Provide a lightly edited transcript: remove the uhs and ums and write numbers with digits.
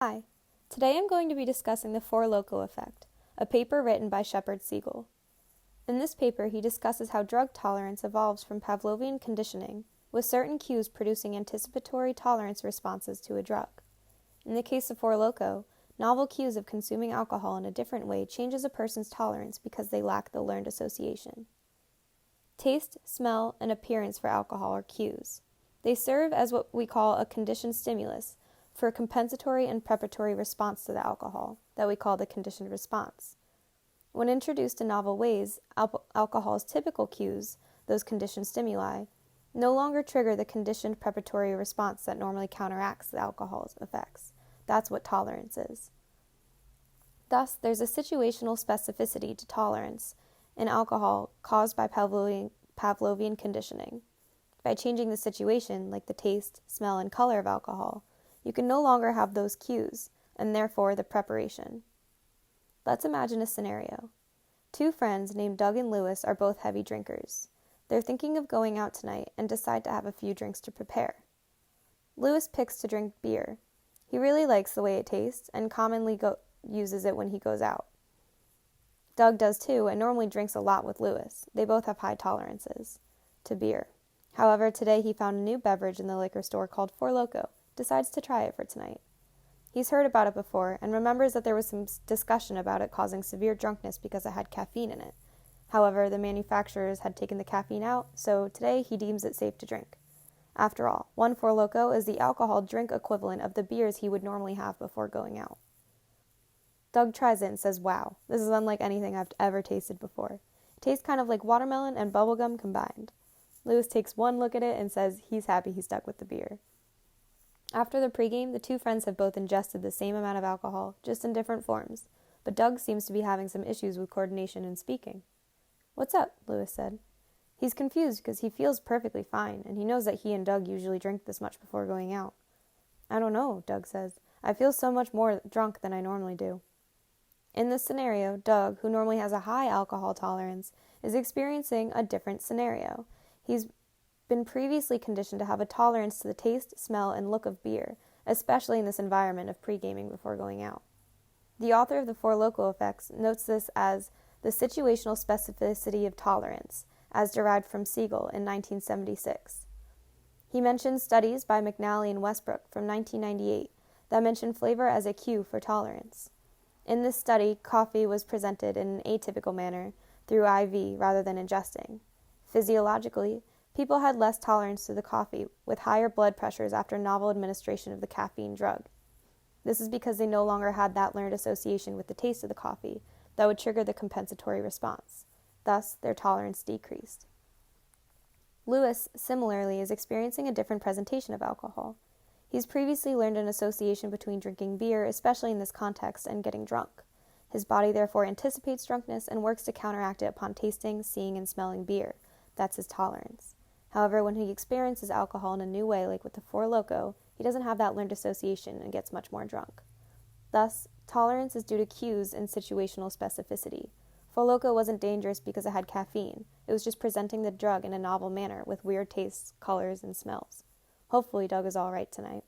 Hi, today I'm going to be discussing the Loko effect, a paper written by Shepard Siegel. In this paper, he discusses how drug tolerance evolves from Pavlovian conditioning, with certain cues producing anticipatory tolerance responses to a drug. In the case of Loko, novel cues of consuming alcohol in a different way changes a person's tolerance because they lack the learned association. Taste, smell, and appearance for alcohol are cues. They serve as what we call a conditioned stimulus, for a compensatory and preparatory response to the alcohol that we call the conditioned response. When introduced in novel ways, alcohol's typical cues, those conditioned stimuli, no longer trigger the conditioned preparatory response that normally counteracts the alcohol's effects. That's what tolerance is. Thus, there's a situational specificity to tolerance in alcohol caused by Pavlovian conditioning. By changing the situation, like the taste, smell, and color of alcohol, you can no longer have those cues, and therefore the preparation. Let's imagine a scenario. Two friends named Doug and Lewis are both heavy drinkers. They're thinking of going out tonight and decide to have a few drinks to prepare. Lewis picks to drink beer. He really likes the way it tastes and commonly uses it when he goes out. Doug does too and normally drinks a lot with Lewis. They both have high tolerances to beer. However, today he found a new beverage in the liquor store called Loko. Decides to try it for tonight. He's heard about it before and remembers that there was some discussion about it causing severe drunkenness because it had caffeine in it. However, the manufacturers had taken the caffeine out, so today he deems it safe to drink. After all, one Loko is the alcohol drink equivalent of the beers he would normally have before going out. Doug tries it and says, "Wow, this is unlike anything I've ever tasted before. It tastes kind of like watermelon and bubblegum combined." Lewis takes one look at it and says he's happy he stuck with the beer. After the pregame, the two friends have both ingested the same amount of alcohol, just in different forms, but Doug seems to be having some issues with coordination and speaking. "What's up?" Lewis said. He's confused because he feels perfectly fine, and he knows that he and Doug usually drink this much before going out. "I don't know," Doug says. "I feel so much more drunk than I normally do." In this scenario, Doug, who normally has a high alcohol tolerance, is experiencing a different scenario. He's been previously conditioned to have a tolerance to the taste, smell, and look of beer, especially in this environment of pre-gaming before going out. The author of the Loko effects notes this as the situational specificity of tolerance, as derived from Siegel in 1976. He mentions studies by McNally and Westbrook from 1998 that mention flavor as a cue for tolerance. In this study, coffee was presented in an atypical manner through IV rather than ingesting. Physiologically, people had less tolerance to the coffee, with higher blood pressures after novel administration of the caffeine drug. This is because they no longer had that learned association with the taste of the coffee that would trigger the compensatory response. Thus, their tolerance decreased. Lewis, similarly, is experiencing a different presentation of alcohol. He's previously learned an association between drinking beer, especially in this context, and getting drunk. His body therefore anticipates drunkenness and works to counteract it upon tasting, seeing, and smelling beer. That's his tolerance. However, when he experiences alcohol in a new way, like with the Loko, he doesn't have that learned association and gets much more drunk. Thus, tolerance is due to cues and situational specificity. Loko wasn't dangerous because it had caffeine. It was just presenting the drug in a novel manner with weird tastes, colors, and smells. Hopefully Doug is all right tonight.